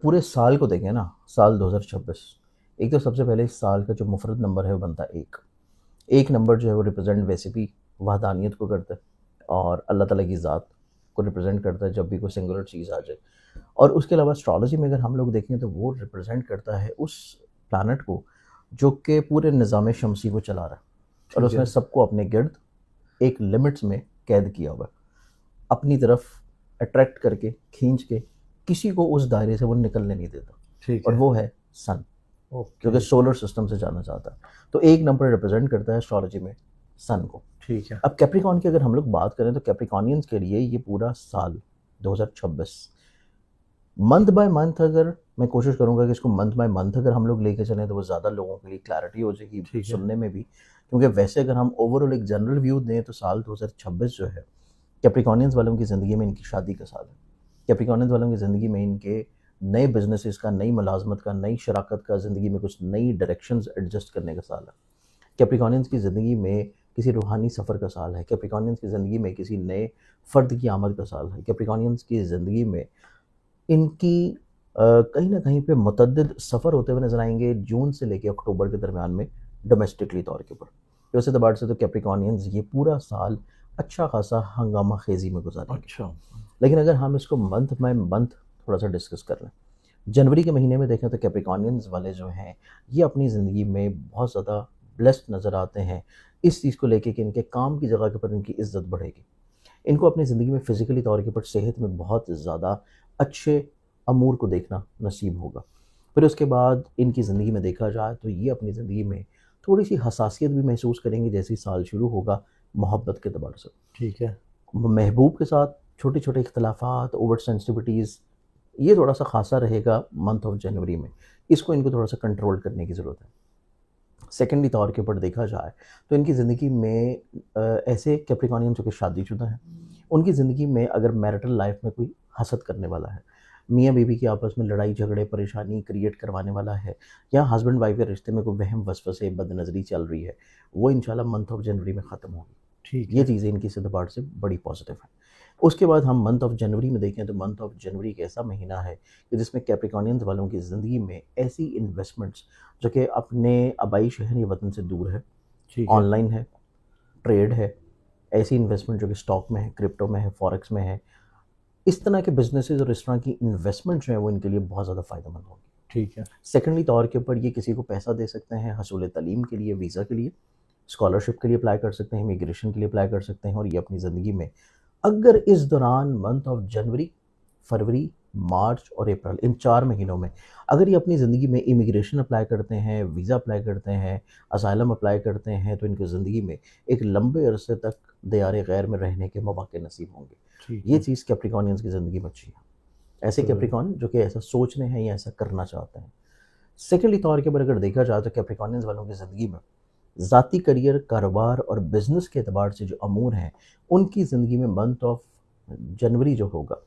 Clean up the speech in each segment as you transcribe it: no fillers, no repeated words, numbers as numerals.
पूरे साल को देखें ना, साल 2026, एक तो सबसे पहले इस साल का जो मुफरत नंबर है वो बनता है एक। एक नंबर जो है वो रिप्रेजेंट वैसे भी वहदानियत को करता है और अल्लाह ताला की ज़ात को रिप्रेजेंट करता है जब भी कोई सिंगुलर चीज़ आ जाए। और उसके अलावा एस्ट्रोलॉजी में अगर हम लोग देखें तो वो रिप्रेजेंट करता है उस प्लानट को जो कि पूरे निज़ाम शमसी को चला रहा है और ठीक उसने है। सबको अपने गिर्द एक लिमिट्स में कैद किया हुआ है, अपनी तरफ अट्रैक्ट करके खींच के किसी को उस दायरे से वो निकलने नहीं देता। ठीक और है। वो है सन, जो ओके। कि सोलर सिस्टम से जाना जाता है। तो एक नंबर रिप्रेजेंट करता है एस्ट्रोलॉजी में सन को। ठीक है। अब कैप्रिकॉन की अगर हम लोग बात करें तो कैप्रिकॉनियंस के लिए ये पूरा साल 2026 मंथ बाय मंथ, अगर मैं कोशिश करूंगा कि इसको मंथ बाय मंथ अगर हम लोग लेके चलें तो वो ज़्यादा लोगों के लिए क्लैरिटी हो जाएगी ठीक है। सुनने में भी। क्योंकि वैसे अगर हम ओवरऑल एक जनरल व्यू दें तो साल 2026 जो है कैप्रिकॉनियंस वालों की ज़िंदगी में इनकी शादी का साल है। कैप्रिकॉनियंस वालों की ज़िंदगी में इनके नए बिजनेसेस का, नई मुलाजमत का, नई शराकत का, ज़िंदगी में कुछ नई डायरेक्शंस एडजस्ट करने का साल है। कैप्रिकॉनियंस की ज़िंदगी में किसी रूहानी सफ़र का साल है। कैप्रिकॉनियंस की ज़िंदगी में किसी नए फ़र्द की आमद का साल है। कैप्रिकॉनियंस की ज़िंदगी में इनकी कहीं ना कहीं पे मुतअद्दिद सफ़र होते हुए नजर आएंगे जून से लेकर अक्टूबर के दरमियान में, डोमेस्टिकली तौर के ऊपर। तो इस एतबार से तो कैप्रिकॉनियंस ये पूरा साल अच्छा खासा हंगामा खेजी में गुजारेंगे। अच्छा। लेकिन अगर हम इसको मंथ बाय मंथ थोड़ा सा डिस्कस कर लें, जनवरी के महीने में देखें तो कैप्रिकॉनियंस वाले जो हैं ये अपनी ज़िंदगी में बहुत ज़्यादा ब्लेस्ड नज़र आते हैं इस चीज़ को लेके कि इनके काम की जगह के ऊपर इनकी इज्जत बढ़ेगी। इनको अपनी ज़िंदगी में फ़िज़िकली तौर के ऊपर सेहत में बहुत ज़्यादा अच्छे अमूर को देखना नसीब होगा। फिर उसके बाद इनकी ज़िंदगी में देखा जाए तो ये अपनी ज़िंदगी में थोड़ी सी हसासियत भी महसूस करेंगे जैसे ही साल शुरू होगा मोहब्बत के अतबार से। ठीक है। महबूब के साथ छोटे छोटे इख्तलाफात, ओवर सेंसिटिविटीज़, ये थोड़ा सा खासा रहेगा मंथ ऑफ जनवरी में। इसको इनको थोड़ा सा कंट्रोल करने की ज़रूरत है। सेकेंडली तौर के ऊपर देखा जाए तो इनकी ज़िंदगी में ऐसे कैप्रिकॉनियन जो कि शादीशुदा हैं, उनकी ज़िंदगी में अगर मैरिटल लाइफ में कोई हसद करने वाला है, मियाँ बीवी की आपस में लड़ाई झगड़े परेशानी क्रिएट करवाने वाला है, या हस्बैंड वाइफ के रिश्ते में कोई वहम वसवसे बदनज़री चल रही है, वो इंशाल्लाह मंथ ऑफ जनवरी में ख़त्म होगी। ठीक ये है। चीज़ें इनकी सितबार से बड़ी पॉजिटिव हैं। उसके बाद हम मंथ ऑफ जनवरी में देखें तो मंथ ऑफ जनवरी एक ऐसा महीना है कि जिसमें कैप्रिकॉनियंस वालों की ज़िंदगी में ऐसी इन्वेस्टमेंट्स जो कि अपने आबाई शहर या वतन से दूर है, ठीक है। ऑनलाइन है, ट्रेड है, ऐसी इन्वेस्टमेंट जो कि स्टॉक में है, क्रिप्टो में है, फॉरेक्स में है, इस तरह के बिजनेसेस और इस तरह की इन्वेस्टमेंट जो है वो इनके लिए बहुत ज़्यादा फ़ायदेमंद होगी। ठीक है। सेकेंडली तौर के ऊपर ये किसी को पैसा दे सकते हैं हसूल तालीम के लिए, वीज़ा के लिए, स्कॉलरशिप के लिए अप्लाई कर सकते हैं, इमिग्रेशन के लिए अप्लाई कर सकते हैं। और ये अपनी ज़िंदगी में अगर इस दौरान मंथ ऑफ जनवरी, फरवरी, मार्च और अप्रैल, इन 4 महीनों में अगर ये अपनी ज़िंदगी में इमिग्रेशन अप्लाई करते हैं, वीज़ा अप्लाई करते हैं, असाइलम अप्लाई करते हैं, तो इनकी ज़िंदगी में एक लंबे अरसे तक दियार गैर में रहने के मौके नसीब होंगे। ठीक ये है। चीज़ कैप्रिकॉनियंस की ज़िंदगी में अच्छी है। ऐसे तो कैप्रिकॉन जो कि ऐसा सोच रहे हैं या ऐसा करना चाहते हैं। सेकेंडली तौर के ऊपर अगर देखा जाए तो कैप्रिकॉनियंस वालों की ज़िंदगी में ज़ाती करियर, कारोबार और बिज़नेस के एतबार से जो अमूर हैं, उनकी ज़िंदगी में मंथ ऑफ जनवरी जो होगा,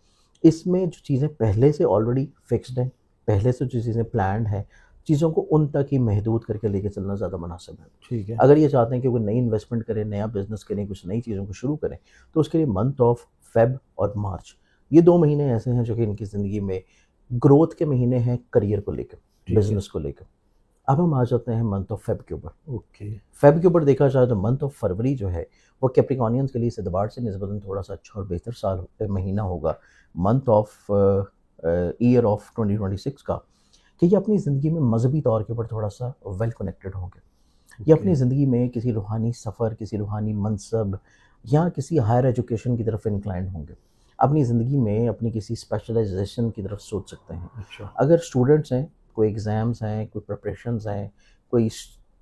इसमें जो चीज़ें पहले से ऑलरेडी फिक्स्ड हैं, पहले से जो चीज़ें प्लान्ड हैं, चीज़ों को उन तक ही महदूद करके लेके चलना ज़्यादा मुनासिब है। ठीक है। अगर ये चाहते हैं कि वो नई इन्वेस्टमेंट करें, नया बिज़नेस करें, कुछ नई चीज़ों को शुरू करें, तो उसके लिए मंथ ऑफ फ़ेब और मार्च, ये 2 महीने ऐसे हैं जो कि इनकी ज़िंदगी में ग्रोथ के महीने हैं करियर को लेकर, ठीक है। बिज़नेस को लेकर। अब हम आ जाते हैं मंथ ऑफ फ़ेब के ऊपर। ओके। फ़ेब के ऊपर देखा जाए तो मंथ ऑफ फरवरी जो है वो कैप्रिकॉनियंस के लिए इस एतबार से निस्बतन थोड़ा सा अच्छा और बेहतर महीना होगा, मंथ ऑफ ईयर ऑफ 2026 का, कि ये अपनी ज़िंदगी में मजहबी तौर के ऊपर थोड़ा सा वेल कनेक्टेड होंगे। ये ओके। अपनी ज़िंदगी में किसी रूहानी सफ़र, किसी रूहानी मनसब या किसी हायर एजुकेशन की तरफ इंक्लाइंड होंगे। अपनी ज़िंदगी में अपनी किसी स्पेशलाइजेशन की तरफ सोच सकते हैं। अच्छा। अगर स्टूडेंट्स हैं, कोई एग्ज़ाम्स हैं, कोई प्रिपरेशंस हैं, कोई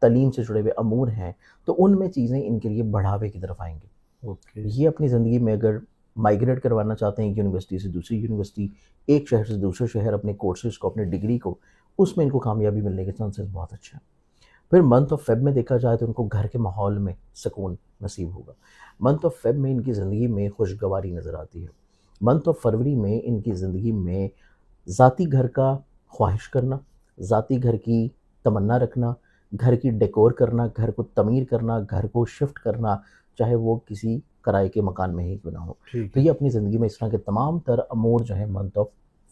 तालीम से जुड़े हुए अमूर हैं, तो उनमें चीज़ें इनके लिए बढ़ावे की तरफ आएंगी। ओके। ये अपनी ज़िंदगी में अगर माइग्रेट करवाना चाहते हैं एक यूनिवर्सिटी से दूसरी यूनिवर्सिटी, एक शहर से दूसरे शहर, अपने कोर्सेज़ को, अपनी डिग्री को, उसमें इनको कामयाबी मिलने के चांसेस बहुत अच्छे हैं। फिर मंथ ऑफ फ़ेब में देखा जाए तो उनको घर के माहौल में सुकून नसीब होगा। मंथ ऑफ फ़ेब में इनकी ज़िंदगी में खुशगवारी नज़र आती है। मंथ ऑफ फरवरी में इनकी ज़िंदगी में ज़ाती घर का ख्वाहिश करना, ज़ाती घर की तमन्ना रखना, घर की डेकोर करना, घर को तमीर करना, घर को शिफ्ट करना, चाहे वो किसी किराए के मकान में ही क्यों ना हो। ठीक तो है। ये अपनी ज़िंदगी में इस तरह के तमाम तर अमूर जो हैं मंथ ऑफ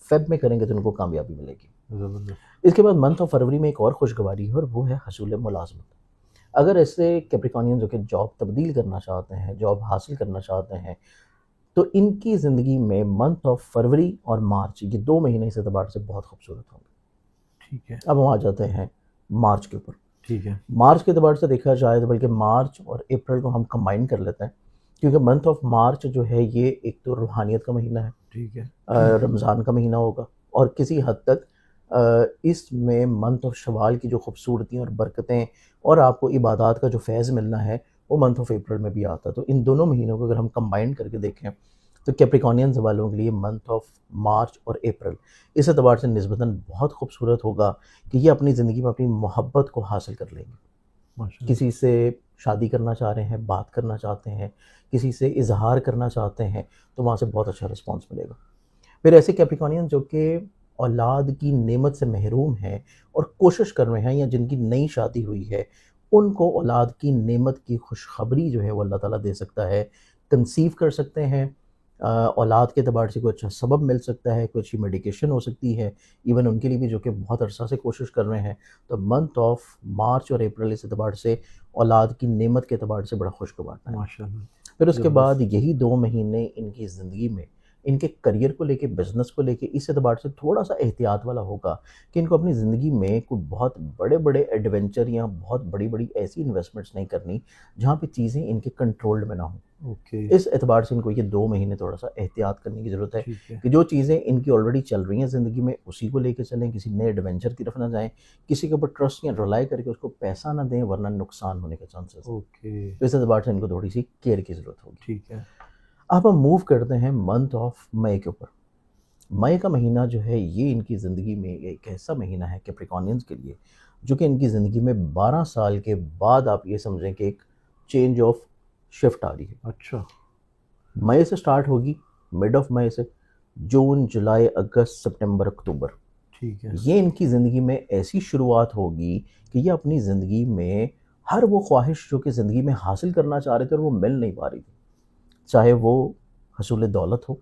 फेब में करेंगे तो उनको कामयाबी मिलेगी. زبردست. इसके बाद मंथ ऑफ फरवरी में एक और खुशगवारी है और वो है हसूल मुलाजमत. अगर ऐसे कैप्रिकॉनियन जो कि जॉब तब्दील करना चाहते हैं, जॉब हासिल करना चाहते हैं, तो इनकी ज़िंदगी में मंथ ऑफ फरवरी और मार्च, ये 2 महीने इस एतबार से बहुत खूबसूरत होंगे. ٹھیک ہے. अब हम आ जाते हैं मार्च के ऊपर. ٹھیک ہے. मार्च के एतबार से देखा जाए तो बल्कि मार्च और अप्रैल को हम कंबाइन कर लेते हैं, क्योंकि मंथ ऑफ मार्च जो है ये एक तो रूहानियत का महीना है, ٹھیک ہے. रमज़ान का महीना होगा, और किसी हद तक इसमें मंथ ऑफ शवाल की जो खूबसूरती और बरकतें और आपको इबादत का जो फैज़ मिलना है वो मंथ ऑफ अप्रैल में भी आता है. तो इन दोनों महीनों को अगर हम कंबाइन करके देखें तो कैप्रिकॉनियंस वालों के लिए मंथ ऑफ मार्च और अप्रैल इस एतबार से निस्बतन बहुत खूबसूरत होगा कि ये अपनी ज़िंदगी में अपनी मोहब्बत को हासिल कर लेंगे. ماشاء किसी से शादी करना चाह रहे हैं, बात करना चाहते हैं, किसी से इजहार करना चाहते हैं, तो वहाँ से बहुत अच्छा रिस्पांस मिलेगा. फिर ऐसे कैप्रिकॉनियन जो कि औलाद की नेमत से महरूम हैं और कोशिश कर रहे हैं, या जिनकी नई शादी हुई है, उनको औलाद की नेमत की खुशखबरी जो है वो अल्लाह ताला दे सकता है. कंसीव कर सकते हैं, औलाद के अतबार से कोई अच्छा सबब मिल सकता है, कोई अच्छी मेडिकेशन हो सकती है, इवन उनके लिए भी जो कि बहुत अरसा से कोशिश कर रहे हैं. तो मंथ ऑफ मार्च और अप्रैल इस एतबार से औलाद की नेमत के अतबार से बड़ा खुशगवार है. ماشاءاللہ. फिर उसके बाद यही 2 महीने इनकी ज़िंदगी में इनके करियर को लेके, बिज़नेस को लेके इस एतबार से थोड़ा सा एहतियात वाला होगा कि इनको अपनी ज़िंदगी में कोई बहुत बड़े बड़े एडवेंचर या बहुत बड़ी बड़ी ऐसी इन्वेस्टमेंट्स नहीं करनी जहाँ पे चीज़ें इनके कंट्रोल्ड में ना हों. اوکے. इस एतबार से इनको ये 2 महीने थोड़ा सा एहतियात करने की ज़रूरत है ٹھیک ہے. कि जो चीज़ें इनकी ऑलरेडी चल रही हैं ज़िंदगी में उसी को लेके चलें, किसी नए एडवेंचर की तरफ ना जाएं, किसी के ऊपर ट्रस्ट या रिलाई करके उसको पैसा ना दें, वरना नुकसान होने के चांसेस हैं. اوکے. तो इस एतबार से इनको थोड़ी सी केयर की ज़रूरत होगी. ٹھیک ہے. अब हम मूव करते हैं मंथ ऑफ मई के ऊपर. मई का महीना जो है ये इनकी ज़िंदगी में एक ऐसा महीना है कैप्रिकॉनियंस के लिए जो कि इनकी ज़िंदगी में 12 साल के बाद आप ये समझें कि एक चेंज ऑफ शिफ्ट आ रही है. اچھا. मई से स्टार्ट होगी, मिड ऑफ मई से जून, जुलाई, अगस्त, सितंबर, अक्टूबर, ٹھیک ہے. ये इनकी ज़िंदगी में ऐसी शुरुआत होगी कि ये अपनी ज़िंदगी में हर वो ख्वाहिश जो कि ज़िंदगी में हासिल करना चाह रहे थे और वो मिल नहीं पा रही थी, चाहे वो हसूल दौलत हो,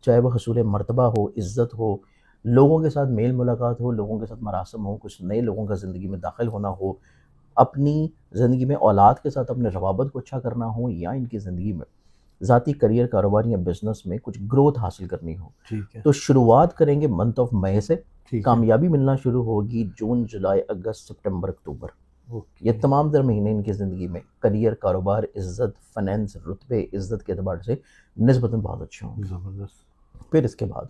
चाहे वो हसूल मर्तबा हो, इज़्ज़त हो, लोगों के साथ मेल मुलाकात हो, लोगों के साथ मरासम हो, कुछ नए लोगों का ज़िंदगी में दाखिल होना हो, अपनी ज़िंदगी में औलाद के साथ अपने रवाबत को अच्छा करना हो, या इनकी ज़िंदगी में ज़ाती करियर, कारोबार या बिज़नेस में कुछ ग्रोथ हासिल करनी हो. ٹھیک ہے. तो शुरुआत करेंगे मंथ ऑफ मई से, ٹھیک ہے. कामयाबी मिलना शुरू होगी जून, जुलाई, अगस्त, सितंबर, अक्टूबर. اوکے. ये तमाम तर महीने इनकी ज़िंदगी में करियर, कारोबार, इज़्ज़त, फाइनेंस, रुतबे, इज़्ज़त के अतबार से निस्बतन बहुत अच्छे होंगे. زبردست. फिर इसके बाद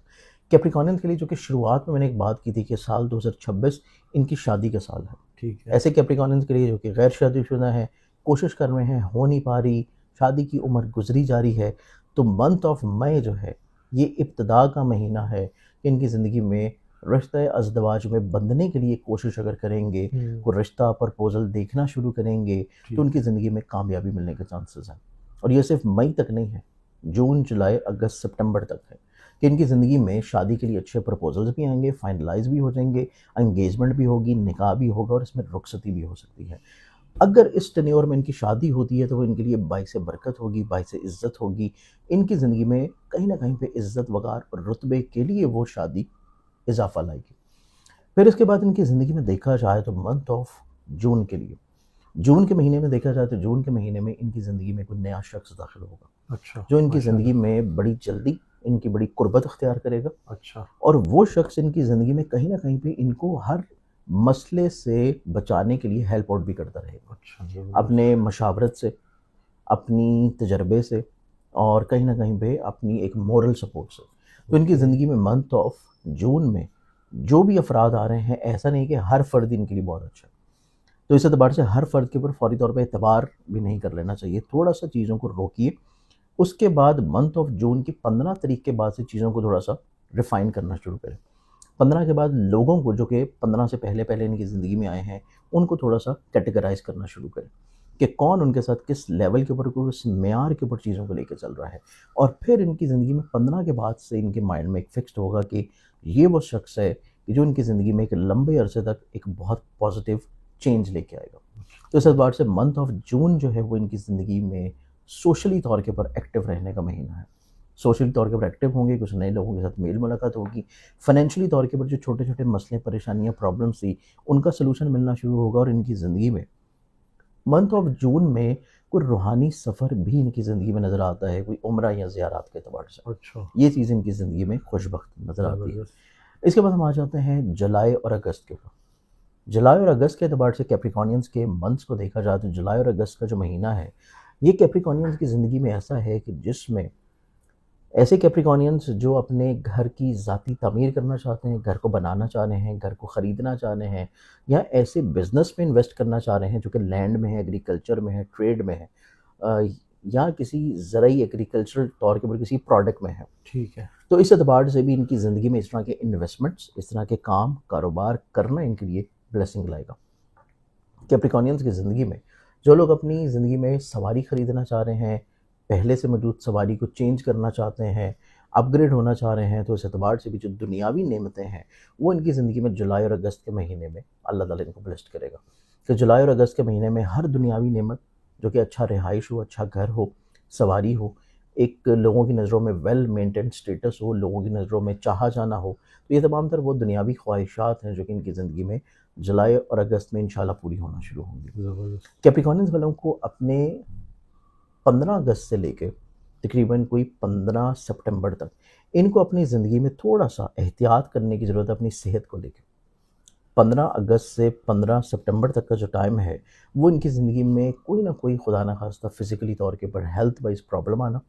कैप्रिकॉनियन के लिए जो कि शुरुआत में मैंने एक बात की थी कि साल 2026 इनकी शादी का साल है. ٹھیک ہے. ऐसे कैप्रिकॉनियन के लिए जो कि गैर शादीशुदा हैं, कोशिश कर रहे हैं, हो नहीं पा रही, शादी की उम्र गुजरी जा रही है, तो मंथ ऑफ मई जो है ये इब्तिदा का महीना है कि इनकी ज़िंदगी में रिश्ता अज़दवाज में बंधने के लिए कोशिश अगर करेंगे, कोई रिश्ता प्रपोज़ल देखना शुरू करेंगे, तो उनकी ज़िंदगी में कामयाबी मिलने के चांसेस हैं. और ये सिर्फ मई तक नहीं है, जून, जुलाई, अगस्त, सितंबर तक है कि इनकी ज़िंदगी में शादी के लिए अच्छे प्रपोजल्स भी आएंगे, फाइनलाइज भी हो जाएंगे, एंगेजमेंट भी होगी, निकाह भी होगा और इसमें रुखसती भी हो सकती है. अगर इस टेन्योर में इनकी शादी होती है तो वो इनके लिए बाइस बरकत होगी, बाइस इज़्ज़त होगी. इनकी ज़िंदगी में कहीं ना कहीं पे इज़्ज़त, वक़ार और रुतबे के लिए वो शादी इजाफ़ा लाएगी. फिर इसके बाद इनकी ज़िंदगी में देखा जाए तो मंथ ऑफ जून के लिए, जून के महीने में देखा जाए तो जून के महीने में इनकी ज़िंदगी में कोई नया शख्स दाखिल होगा اچھا. जो इनकी ماشاءاللہ. ज़िंदगी में बड़ी जल्दी इनकी बड़ी कुर्बत अख्तियार करेगा. اچھا. और वो शख्स इनकी ज़िंदगी में कहीं ना कहीं पे इनको हर मसले से बचाने के लिए हेल्प आउट भी करता रहेगा, اچھا. زبردست. अपने मशावरत से, अपनी तजर्बे से, और कहीं ना कहीं पे अपनी एक मोरल सपोर्ट से. तो इनकी ज़िंदगी में मंथ ऑफ जून में जो भी अफराद आ रहे हैं, ऐसा नहीं कि हर फ़र्द इनके लिए बहुत अच्छा है. तो इस एतबार से हर फ़र्द के ऊपर फौरी तौर पे एतबार भी नहीं कर लेना चाहिए, थोड़ा सा चीज़ों को रोकिए. उसके बाद मंथ ऑफ जून की 15 तारीख के बाद से चीज़ों को थोड़ा सा रिफ़ाइन करना शुरू करें. 15 के बाद लोगों को जो कि 15 से पहले पहले इनकी ज़िंदगी में आए हैं उनको थोड़ा सा कैटेगराइज करना शुरू करें कि कौन उनके साथ किस लेवल के ऊपर, किस मेयार के ऊपर चीज़ों को लेकर चल रहा है. और फिर इनकी ज़िंदगी में 15 के बाद से इनके माइंड में एक फिक्स्ड होगा कि ये वो शख्स है कि जो इनकी ज़िंदगी में एक लंबे अरसे तक एक बहुत पॉजिटिव चेंज लेके आएगा. तो इस एतबार से मंथ ऑफ जून जो है वो इनकी ज़िंदगी में सोशली तौर के ऊपर एक्टिव रहने का महीना है. سوشل طور کے اوپر ایکٹیو ہوں گے, کچھ نئے لوگوں کے ساتھ میل ملاقات ہوگی, فائنینشلی طور کے اوپر جو چھوٹے چھوٹے مسئلے پریشانیاں پرابلمس تھی ان کا سلوشن ملنا شروع ہوگا, اور ان کی زندگی میں منتھ آف جون میں کوئی روحانی سفر بھی ان کی زندگی میں نظر آتا ہے, کوئی عمرہ یا زیارات کے اعتبار سے. اچھا, یہ چیز ان کی زندگی میں خوش بخت نظر آتی ہے. اس کے بعد ہم آ جاتے ہیں جولائی اور اگست کے اوپر. جولائی اور اگست کے اعتبار سے کیپریکونینس کے منتھس کو دیکھا جائے تو جولائی اور اگست کا جو مہینہ ہے یہ کیپریکونینس کی زندگی میں ایسا ہے کہ جس میں ایسے کیپریکونینس جو اپنے گھر کی ذاتی تعمیر کرنا چاہتے ہیں, گھر کو بنانا چاہ رہے ہیں, گھر کو خریدنا چاہ رہے ہیں, یا ایسے بزنس میں انویسٹ کرنا چاہ رہے ہیں جو کہ لینڈ میں ہے, ایگریکلچر میں ہے, ٹریڈ میں ہے, یا کسی زرعی ایگریکلچرل طور کے اوپر کسی پروڈکٹ میں ہے. ٹھیک ہے. تو اس اعتبار سے بھی ان کی زندگی میں اس طرح کے انویسٹمنٹس, اس طرح کے کام کاروبار کرنا ان کے لیے بلیسنگ لائے گا. کیپریکونینس کی زندگی میں جو لوگ اپنی زندگی میں سواری خریدنا چاہ رہے ہیں, پہلے سے موجود سواری کو چینج کرنا چاہتے ہیں, اپ گریڈ ہونا چاہ رہے ہیں, تو اس اعتبار سے بھی جو دنیاوی نعمتیں ہیں وہ ان کی زندگی میں جولائی اور اگست کے مہینے میں اللہ تعالیٰ ان کو بلیسڈ کرے گا. کہ جولائی اور اگست کے مہینے میں ہر دنیاوی نعمت جو کہ اچھا رہائش ہو, اچھا گھر ہو, سواری ہو, ایک لوگوں کی نظروں میں ویل مینٹینڈ اسٹیٹس ہو, لوگوں کی نظروں میں چاہا جانا ہو, تو یہ تمام تر وہ دنیاوی خواہشات ہیں جو کہ ان کی زندگی میں جولائی اور اگست میں انشاءاللہ پوری ہونا شروع ہوں گی. زبردست. کیپریکونینس والوں کو اپنے 15 اگست سے لے کے تقریباً کوئی 15 سپٹمبر تک ان کو اپنی زندگی میں تھوڑا سا احتیاط کرنے کی ضرورت ہے اپنی صحت کو لے کے. 15 اگست سے 15 سپٹمبر تک کا جو ٹائم ہے وہ ان کی زندگی میں کوئی نہ کوئی خدا نخواستہ فزیکلی طور کے اوپر ہیلتھ وائز پرابلم آنا,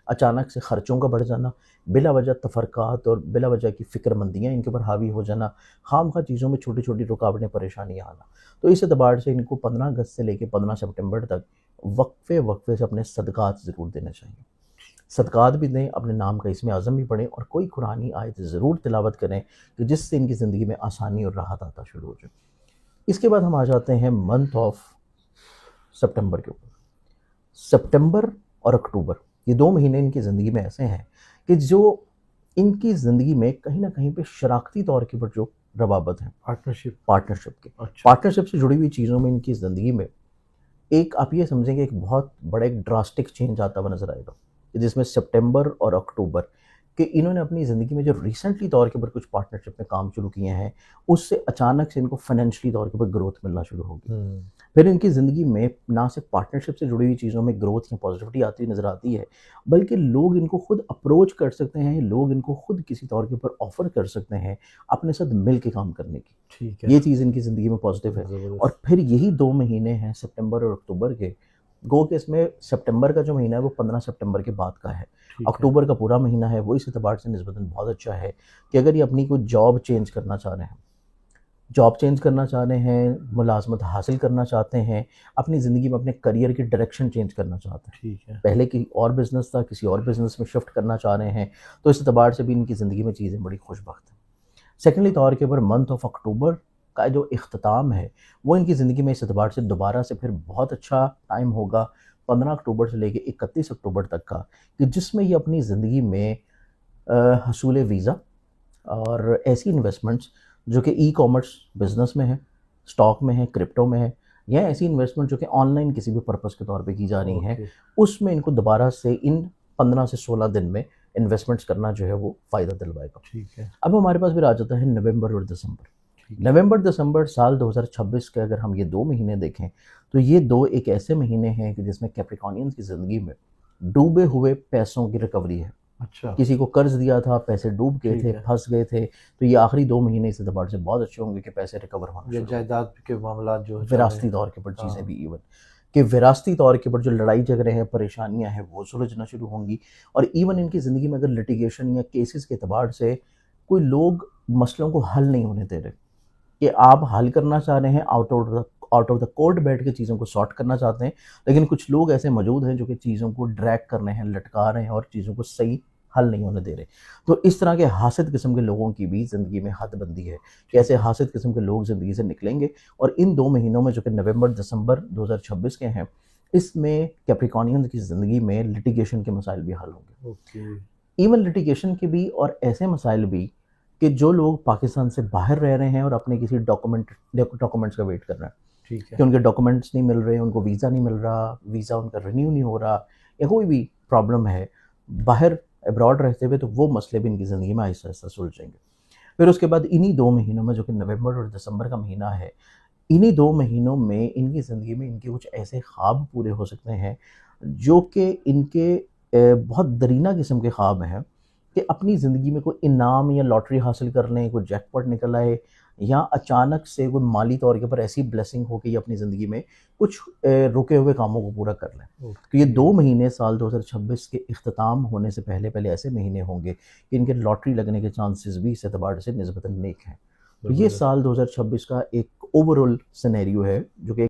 اچانک سے خرچوں کا بڑھ جانا, بلا وجہ تفرقات اور بلا وجہ کی فکر مندیاں ان کے اوپر حاوی ہو جانا, خام خواہ چیزوں میں چھوٹی چھوٹی رکاوٹیں پریشانیاں آنا. تو اس اعتبار سے ان کو 15 اگست سے لے کے 15 سپٹمبر تک وقفے سے اپنے صدقات ضرور دینے چاہیے. صدقات بھی دیں, اپنے نام کا اسم اعظم بھی پڑھیں, اور کوئی قرآنی آیت ضرور تلاوت کریں کہ جس سے ان کی زندگی میں آسانی اور راحت آتا شروع ہو جائے. اس کے بعد ہم آ جاتے ہیں منتھ آف سپٹمبر کے اوپر. سپٹمبر اور اکتوبر یہ 2 مہینے ان کی زندگی میں ایسے ہیں کہ جو ان کی زندگی میں کہیں نہ کہیں پہ شراکتی طور کے اوپر جو روابط ہیں, پارٹنرشپ کے, پارٹنرشپ سے جڑی ہوئی چیزوں میں ان کی زندگی میں ایک آپ یہ سمجھیں کہ ایک بہت بڑا ایک ڈراسٹک چینج آتا ہوا نظر آئے گا, جس میں سپٹمبر اور اکتوبر کہ انہوں نے اپنی زندگی میں جو ریسنٹلی طور کے اوپر کچھ پارٹنرشپ میں کام شروع کیے ہیں اس سے اچانک سے ان کو فائنینشلی طور کے اوپر گروتھ ملنا شروع ہوگی. پھر ان کی زندگی میں نہ صرف پارٹنرشپ سے جڑی ہوئی چیزوں میں گروتھ یا پازیٹیوٹی آتی نظر آتی ہے, بلکہ لوگ ان کو خود اپروچ کر سکتے ہیں, لوگ ان کو خود کسی طور کے اوپر آفر کر سکتے ہیں اپنے ساتھ مل کے کام کرنے کی. ٹھیک ہے. یہ چیز ان کی زندگی میں پازیٹیو ہے. اور پھر یہی 2 مہینے ہیں سپٹمبر اور اکتوبر کے, گو کہ اس میں سپٹمبر کا جو مہینہ ہے وہ 15 سپٹمبر کے بعد کا ہے, اکتوبر کا پورا مہینہ ہے وہ اس اعتبار سے نسبتاً بہت اچھا ہے کہ اگر یہ اپنی کوئی جاب چینج کرنا چاہ رہے ہیں, جاب چینج کرنا چاہ رہے ہیں, ملازمت حاصل کرنا چاہتے ہیں, اپنی زندگی میں اپنے کریئر کی ڈائریکشن چینج کرنا چاہتے ہیں, ٹھیک ہے, پہلے کی اور بزنس تھا کسی اور بزنس میں شفٹ کرنا چاہ رہے ہیں, تو اس اعتبار سے بھی ان کی زندگی میں چیزیں بڑی خوش بخت ہیں. سیکنڈلی طور کے اوپر منتھ آف اکتوبر کا جو اختتام ہے وہ ان کی زندگی میں اس اعتبار سے دوبارہ سے پھر بہت اچھا ٹائم ہوگا 15 اکتوبر سے لے کے 31 اکتوبر تک کا, کہ جس میں یہ اپنی زندگی میں حصول ویزا اور ایسی انویسٹمنٹس جو کہ ای کامرس بزنس میں ہے, اسٹاک میں ہے, کرپٹو میں ہے, یا ایسی انویسٹمنٹ جو کہ آن لائن کسی بھی پرپس کے طور پہ کی جا رہی ہیں, اس میں ان کو دوبارہ سے ان 15 سے 16 دن میں انویسٹمنٹس کرنا جو ہے وہ فائدہ دلوائے گا. ٹھیک ہے. اب ہمارے پاس پھر آ جاتا ہے نومبر اور دسمبر. نومبر دسمبر سال 2026 کے اگر ہم یہ 2 مہینے دیکھیں تو یہ 2 ایک ایسے مہینے ہیں کہ جس میں کیپریکونینس کی زندگی میں ڈوبے ہوئے پیسوں کی ریکوری ہے. اچھا. کسی کو قرض دیا تھا, پیسے ڈوب گئے تھے, پھنس گئے تھے, تو یہ آخری 2 مہینے اس اعتبار سے بہت اچھے ہوں گے کہ پیسے ریکور ہونا, یا جائیداد کے معاملات جو وراثتی طور کے اوپر چیزیں بھی ایون کہ وراثتی طور کے اوپر جو لڑائی جھگڑے ہیں, پریشانیاں ہیں, وہ سلجھنا شروع ہوں گی. اور ایون ان کی زندگی میں اگر لٹیگیشن یا کیسز کے اعتبار سے کوئی لوگ مسئلوں کو حل نہیں ہونے دے رہے, کہ آپ حل کرنا چاہ رہے ہیں آؤٹ آف دا کورٹ بیٹھ کے چیزوں کو سارٹ کرنا چاہتے ہیں, لیکن کچھ لوگ ایسے موجود ہیں جو کہ چیزوں کو ڈریگ کر رہے ہیں, لٹکا رہے ہیں اور چیزوں کو صحیح حل نہیں ہونے دے رہے. تو اس طرح کے حاسد قسم کے لوگوں کی بھی زندگی میں حد بندی ہے کہ ایسے حاسد قسم کے لوگ زندگی سے نکلیں گے. اور ان 2 مہینوں میں جو کہ نومبر دسمبر 2026 کے ہیں, اس میں کیپریکونینس کی زندگی میں لٹیگیشن کے مسائل بھی حل ہوں گے. ایون لٹیگیشن کے بھی اور ایسے مسائل بھی کہ جو لوگ پاکستان سے باہر رہ رہے ہیں اور اپنے کسی ڈاکومنٹس کا ویٹ کر رہے ہیں, ٹھیک ہے, کہ ان کے ڈاکومنٹس نہیں مل رہے, ان کو ویزا نہیں مل رہا, ویزا ان کا رینیو نہیں ہو رہا, یا کوئی بھی پرابلم ہے, باہر ابراڈ رہتے ہوئے، تو وہ مسئلے بھی ان کی زندگی میں آہستہ آہستہ سلجھیں گے. پھر اس کے بعد انہی 2 مہینوں میں، جو کہ نومبر اور دسمبر کا مہینہ ہے، انہی 2 مہینوں میں ان کی زندگی میں ان کے کچھ ایسے خواب پورے ہو سکتے ہیں جو کہ ان کے بہت درینہ قسم کے خواب ہیں، کہ اپنی زندگی میں کوئی انعام یا لاٹری حاصل کر لیں، کوئی جیک پاٹ نکل آئے، یا اچانک سے کوئی مالی طور کے اوپر ایسی بلیسنگ ہو کہ یہ اپنی زندگی میں کچھ رکے ہوئے کاموں کو پورا کر لیں. تو یہ 2 مہینے سال 2026 کے اختتام ہونے سے پہلے پہلے ایسے مہینے ہوں گے کہ ان کے لاٹری لگنے کے چانسز بھی اس اعتبار سے نسبتاً نیک ہیں. تو یہ سال 2026 کا ایک اوورال سینیریو ہے جو کہ